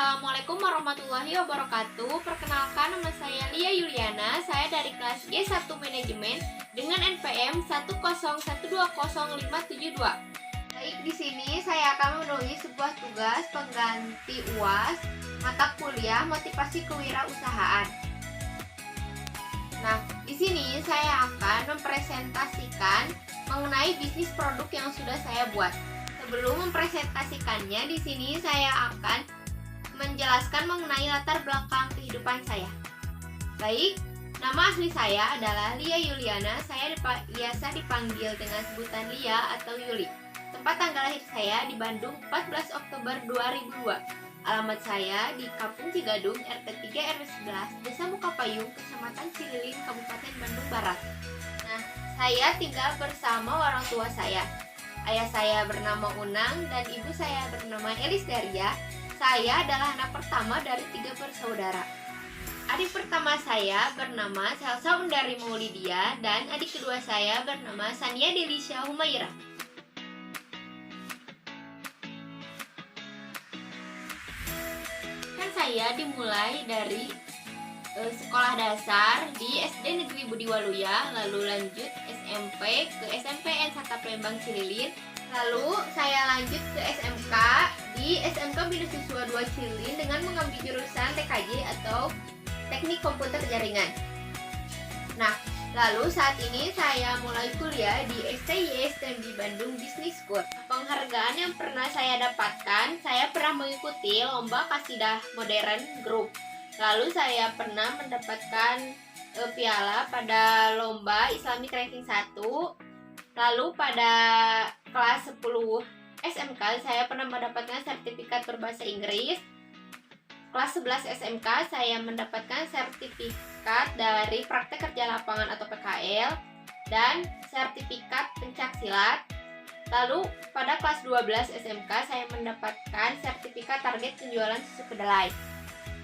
Assalamualaikum warahmatullahi wabarakatuh. Perkenalkan, nama saya Lia Yuliana. Saya dari kelas G1 Manajemen dengan NPM 101200572. Baik, di sini saya akan menulis sebuah tugas pengganti UAS mata kuliah motivasi kewirausahaan. Nah, di sini saya akan mempresentasikan mengenai bisnis produk yang sudah saya buat. Sebelum mempresentasikannya, di sini saya akan menjelaskan mengenai latar belakang kehidupan saya. Baik, nama asli saya adalah Lia Yuliana. Saya biasa dipanggil dengan sebutan Lia atau Yuli. Tempat tanggal lahir saya di Bandung, 14 Oktober 2002. Alamat saya di Kampung Cigadung, RT 3 RW 11, Desa Mukapayung, Kecamatan Cililin, Kabupaten Bandung Barat. Nah, saya tinggal bersama orang tua saya. Ayah saya bernama Unang dan ibu saya bernama Elis Daria. Saya adalah anak pertama dari 3 bersaudara. Adik pertama saya bernama Salsa Undari Maulidia dan adik kedua saya bernama Sania Delisha Humaira. Kan saya dimulai dari sekolah dasar di SD Negeri Budi Waluya, lalu lanjut SMP ke SMPN Santa Palembang Cililin. Lalu saya lanjut ke SMK di SMK Bina Siswa 2 Cililin dengan mengambil jurusan TKJ atau Teknik Komputer Jaringan. Nah, lalu saat ini saya mulai kuliah di STY STMB Bandung Business School. Penghargaan yang pernah saya dapatkan, saya pernah mengikuti lomba Kasidah Modern Group. Lalu saya pernah mendapatkan piala pada lomba Islamic Ranking 1. Lalu pada kelas 10 SMK saya pernah mendapatkan sertifikat berbahasa Inggris. Kelas 11 SMK saya mendapatkan sertifikat dari praktek kerja lapangan atau PKL dan sertifikat pencaksilat. Lalu pada kelas 12 SMK saya mendapatkan sertifikat target penjualan susu kedelai.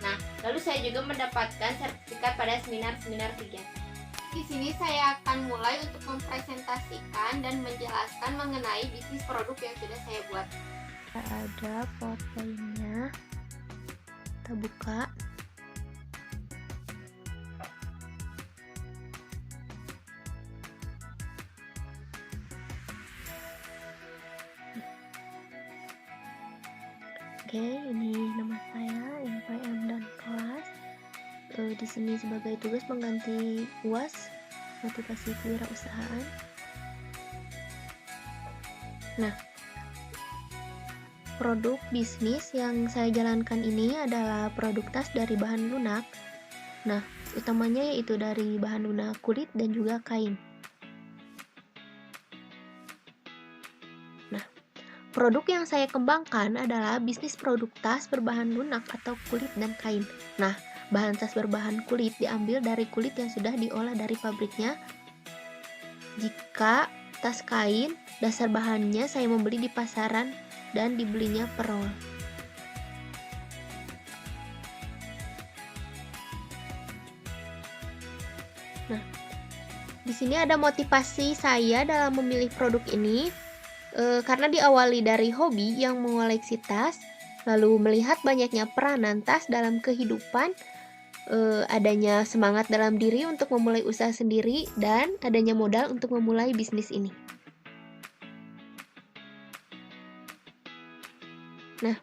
Nah, lalu saya juga mendapatkan sertifikat pada seminar-seminar kegiatan. Di sini saya akan mulai untuk mempresentasikan dan menjelaskan mengenai bisnis produk yang sudah saya buat. Ada PowerPoint-nya. Kita buka. Oke, ini nama saya, NPM dan kelas. Di sini sebagai tugas pengganti UAS motivasi kewirausahaan. Nah, produk bisnis yang saya jalankan ini adalah produk tas dari bahan lunak. Nah, utamanya yaitu dari bahan lunak kulit dan juga kain. Nah, produk yang saya kembangkan adalah bisnis produk tas berbahan lunak atau kulit dan kain. Nah, bahan tas berbahan kulit diambil dari kulit yang sudah diolah dari pabriknya. Jika tas kain, dasar bahannya saya membeli di pasaran dan dibelinya per roll. Nah, di sini ada motivasi saya dalam memilih produk ini karena diawali dari hobi yang mengoleksi tas, lalu melihat banyaknya peranan tas dalam kehidupan, adanya semangat dalam diri untuk memulai usaha sendiri, dan adanya modal untuk memulai bisnis ini. Nah,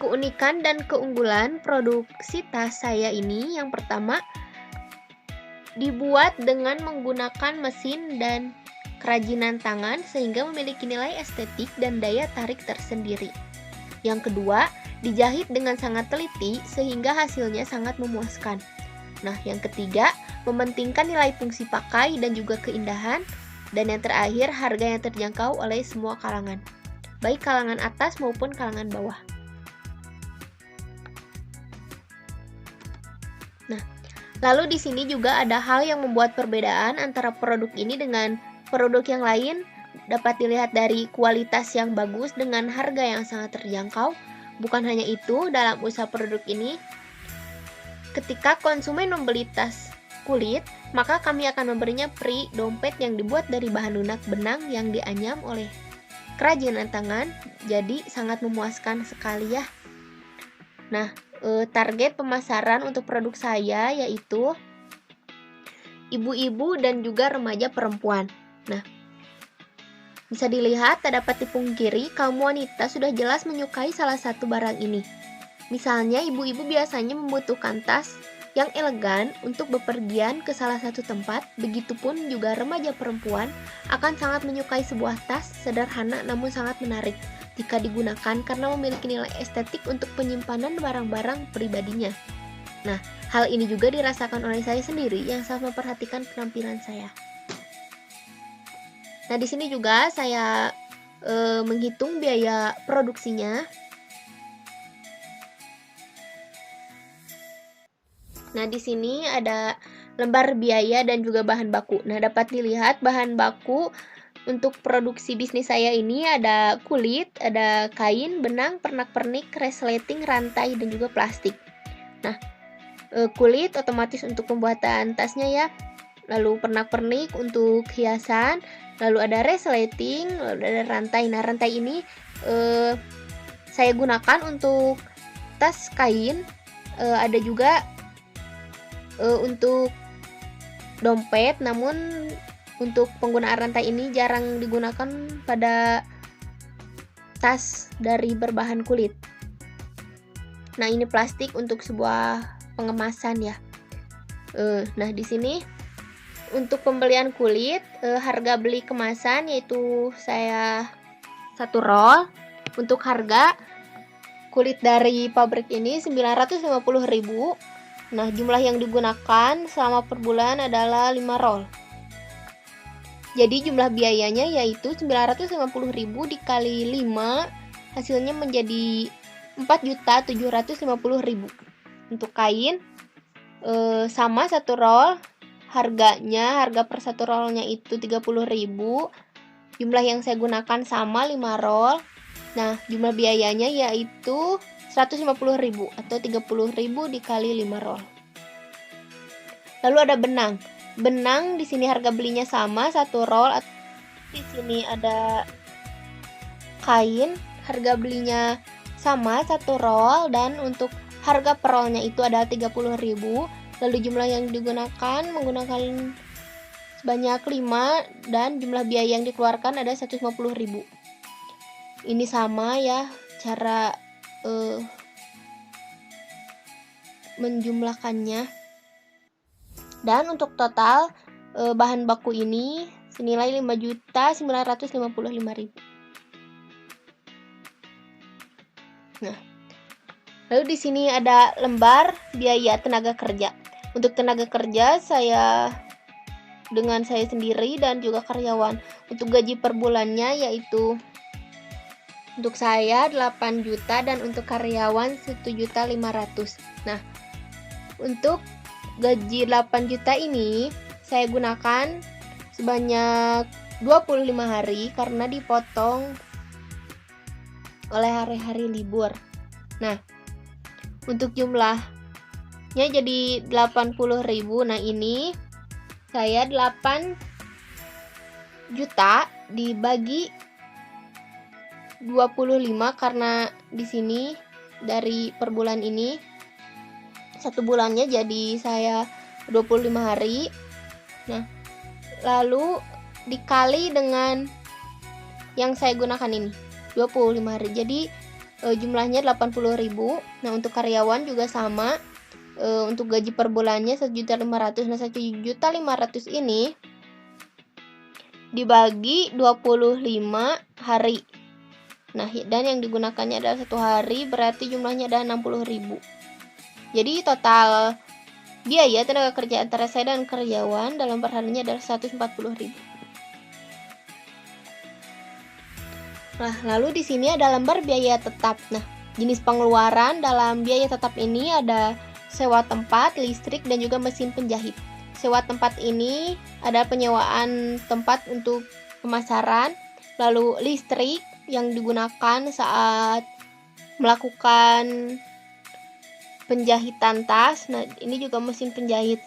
keunikan dan keunggulan produksi tas saya ini, yang pertama, dibuat dengan menggunakan mesin dan kerajinan tangan sehingga memiliki nilai estetik dan daya tarik tersendiri. Yang kedua, dijahit dengan sangat teliti sehingga hasilnya sangat memuaskan. Nah, yang ketiga, mementingkan nilai fungsi pakai dan juga keindahan. Dan yang terakhir, harga yang terjangkau oleh semua kalangan, baik kalangan atas maupun kalangan bawah. Nah, lalu di sini juga ada hal yang membuat perbedaan antara produk ini dengan produk yang lain. Dapat dilihat dari kualitas yang bagus dengan harga yang sangat terjangkau. Bukan hanya itu, dalam usaha produk ini, ketika konsumen membeli tas kulit, maka kami akan memberinya free dompet yang dibuat dari bahan lunak benang yang dianyam oleh kerajinan tangan, jadi sangat memuaskan sekali ya. Nah, target pemasaran untuk produk saya yaitu ibu-ibu dan juga remaja perempuan. Nah, bisa dilihat tak dapat dipungkiri kaum wanita sudah jelas menyukai salah satu barang ini. Misalnya ibu-ibu biasanya membutuhkan tas yang elegan untuk bepergian ke salah satu tempat, begitupun juga remaja perempuan akan sangat menyukai sebuah tas sederhana namun sangat menarik jika digunakan karena memiliki nilai estetik untuk penyimpanan barang-barang pribadinya. Nah, hal ini juga dirasakan oleh saya sendiri yang sangat memperhatikan penampilan saya. Nah, di sini juga saya menghitung biaya produksinya. Nah, di sini ada lembar biaya dan juga bahan baku. Nah, dapat dilihat bahan baku untuk produksi bisnis saya ini ada kulit, ada kain, benang, pernak-pernik, resleting, rantai, dan juga plastik. Nah, kulit otomatis untuk pembuatan tasnya ya. Lalu pernak-pernik untuk hiasan, lalu ada resleting, lalu ada rantai. Nah, rantai ini saya gunakan untuk tas kain, ada juga untuk dompet, namun untuk penggunaan rantai ini jarang digunakan pada tas dari berbahan kulit. Nah, ini plastik untuk sebuah pengemasan ya. Nah, di sini untuk pembelian kulit, harga beli kemasan yaitu saya 1 roll. Untuk harga kulit dari pabrik ini 950.000. Nah, jumlah yang digunakan selama per bulan adalah 5 roll. Jadi jumlah biayanya yaitu 950.000 dikali 5, hasilnya menjadi 4.750.000. Untuk kain sama 1 roll, harga per 1 rollnya itu 30.000. Jumlah yang saya gunakan sama 5 roll. Nah, jumlah biayanya yaitu 150.000 atau 30.000 dikali 5 roll. Lalu ada benang. Benang di sini harga belinya sama 1 roll. Di sini ada kain, harga belinya sama 1 roll, dan untuk harga per rollnya itu adalah 30.000. Lalu jumlah yang digunakan menggunakan sebanyak 5 dan jumlah biaya yang dikeluarkan ada 150.000. Ini sama ya cara menjumlahkannya. Dan untuk total bahan baku ini senilai 5.955.000. Nah, lalu di sini ada lembar biaya tenaga kerja. Untuk tenaga kerja saya dengan saya sendiri dan juga karyawan. Untuk gaji per bulannya yaitu untuk saya 8 juta dan untuk karyawan 1.500.000. Nah, untuk gaji 8 juta ini saya gunakan sebanyak 25 hari karena dipotong oleh hari-hari libur. Nah, untuk jumlahnya jadi 80.000. Nah, ini saya 8 juta dibagi 25 karena di sini dari per bulan ini 1 bulannya jadi saya 25 hari. Nah, lalu dikali dengan yang saya gunakan ini 25 hari. Jadi jumlahnya 80.000. Nah, untuk karyawan juga sama. Untuk gaji per bulannya 1.500.000. Nah, 1.500.000 ini dibagi 25 hari. Nah, dan yang digunakannya adalah 1 hari, berarti jumlahnya adalah 60.000. Jadi total biaya tenaga kerja antara saya dan karyawan dalam perharinya adalah 140.000. Nah, lalu di sini ada lembar biaya tetap. Nah, jenis pengeluaran dalam biaya tetap ini ada sewa tempat, listrik, dan juga mesin penjahit. Sewa tempat ini ada penyewaan tempat untuk pemasaran, lalu listrik yang digunakan saat melakukan penjahitan tas. Nah, ini juga mesin penjahit.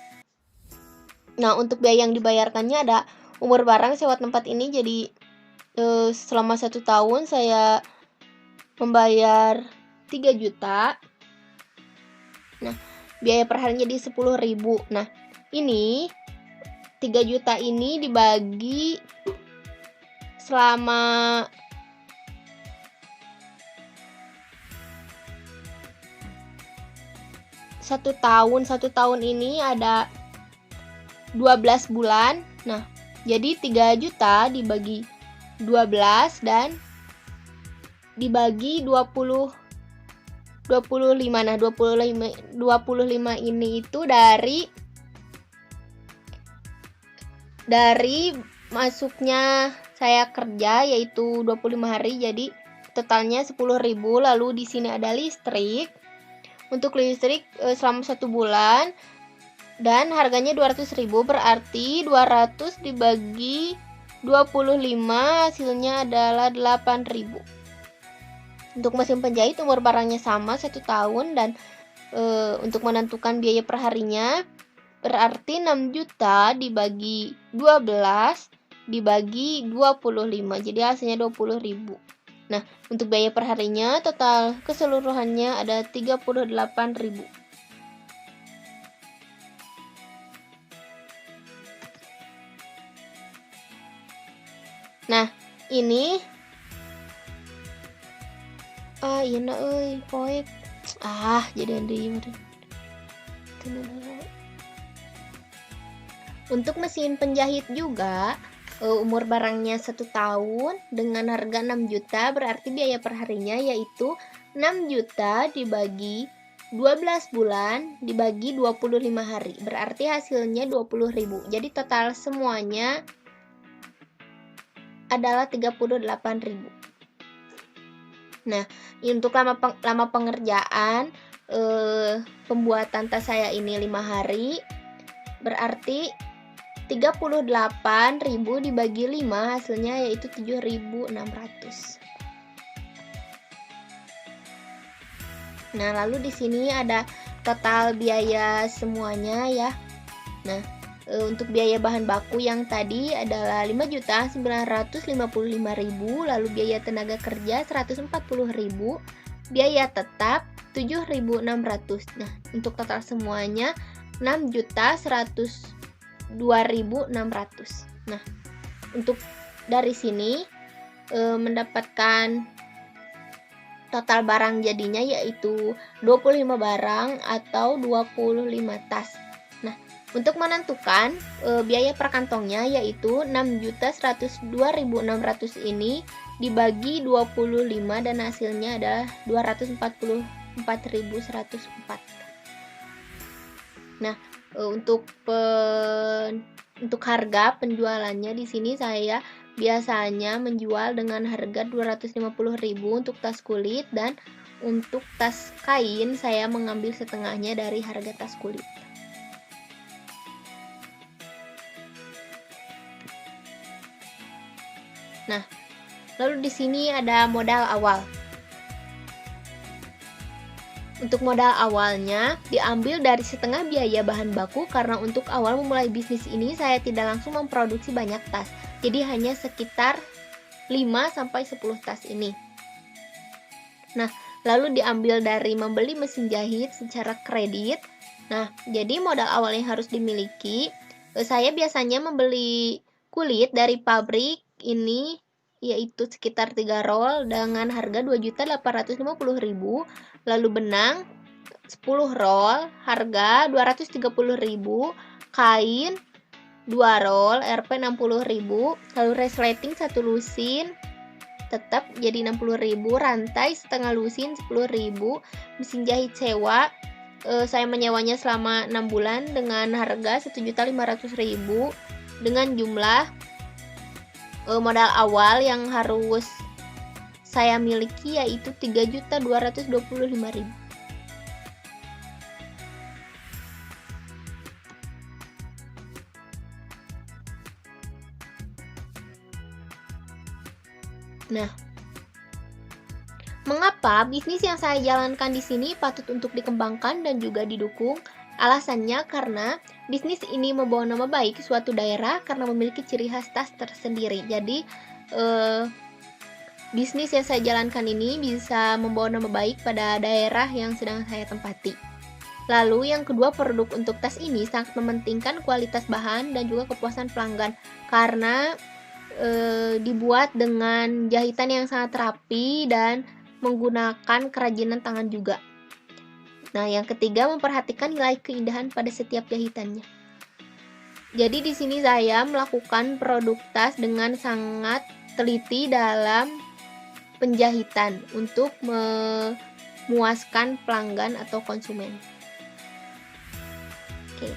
Nah, untuk biaya yang dibayarkannya ada umur barang sewa tempat ini jadi selama 1 tahun saya membayar 3 juta. Nah, biaya per harinya di 10.000. Nah, ini 3 juta ini dibagi selama satu tahun ini ada 12 bulan. Nah, jadi 3 juta dibagi 12 dan dibagi 25. Nah, 25 ini itu dari masuknya saya kerja, yaitu 25 hari, jadi totalnya 10.000. Lalu di sini ada listrik. Untuk listrik selama 1 bulan dan harganya 200.000, berarti 200 dibagi 25 hasilnya adalah 8.000. Untuk mesin penjahit umur barangnya sama 1 tahun dan untuk menentukan biaya per harinya berarti 6 juta dibagi 12 dibagi 25, jadi hasilnya 20.000. Nah, untuk biaya per harinya total keseluruhannya ada 38.000. Nah, ini iya na poek. Jadi di Untuk mesin penjahit juga umur barangnya 1 tahun dengan harga 6 juta, berarti biaya per harinya yaitu 6 juta dibagi 12 bulan dibagi 25 hari, berarti hasilnya 20.000. Jadi total semuanya adalah 38.000. Nah, untuk lama pengerjaan pembuatan tas saya ini 5 hari, berarti 38.000 dibagi 5 hasilnya yaitu 7.600. Nah, lalu di sini ada total biaya semuanya ya. Nah, untuk biaya bahan baku yang tadi adalah 5.955.000, lalu biaya tenaga kerja 140.000, biaya tetap 7.600. Nah, untuk total semuanya 6.102.600. Nah, untuk dari sini mendapatkan total barang jadinya yaitu 25 barang atau 25 tas. Nah, untuk menentukan biaya per kantongnya yaitu 6.102.600 ini dibagi 25 dan hasilnya adalah 244.104. Nah, untuk harga penjualannya di sini saya biasanya menjual dengan harga 250.000 untuk tas kulit, dan untuk tas kain saya mengambil setengahnya dari harga tas kulit. Nah, lalu di sini ada modal awal. Untuk modal awalnya diambil dari setengah biaya bahan baku, karena untuk awal memulai bisnis ini saya tidak langsung memproduksi banyak tas. Jadi hanya sekitar 5-10 tas ini. Nah, lalu diambil dari membeli mesin jahit secara kredit. Nah, jadi modal awal yang harus dimiliki, saya biasanya membeli kulit dari pabrik ini yaitu sekitar 3 roll dengan harga 2.850.000, lalu benang 10 roll harga 230.000, kain 2 roll Rp 60.000, lalu resleting 1 lusin tetap jadi 60.000, rantai setengah lusin 10.000, mesin jahit sewa saya menyewanya selama 6 bulan dengan harga 1.500.000 dengan jumlah modal awal yang harus saya miliki yaitu 3.225.000. Nah, mengapa bisnis yang saya jalankan di sini patut untuk dikembangkan dan juga didukung? Alasannya karena bisnis ini membawa nama baik suatu daerah karena memiliki ciri khas tas tersendiri. Jadi bisnis yang saya jalankan ini bisa membawa nama baik pada daerah yang sedang saya tempati. Lalu yang kedua, produk untuk tas ini sangat mementingkan kualitas bahan dan juga kepuasan pelanggan karena dibuat dengan jahitan yang sangat rapi dan menggunakan kerajinan tangan juga. Nah, yang ketiga, memperhatikan nilai keindahan pada setiap jahitannya. Jadi di sini saya melakukan produk tas dengan sangat teliti dalam penjahitan untuk memuaskan pelanggan atau konsumen. Oke.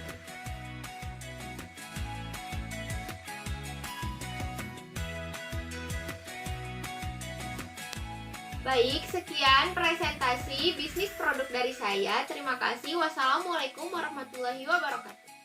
Baik, sekian presentasi bisnis produk dari saya. Terima kasih. Wassalamualaikum warahmatullahi wabarakatuh.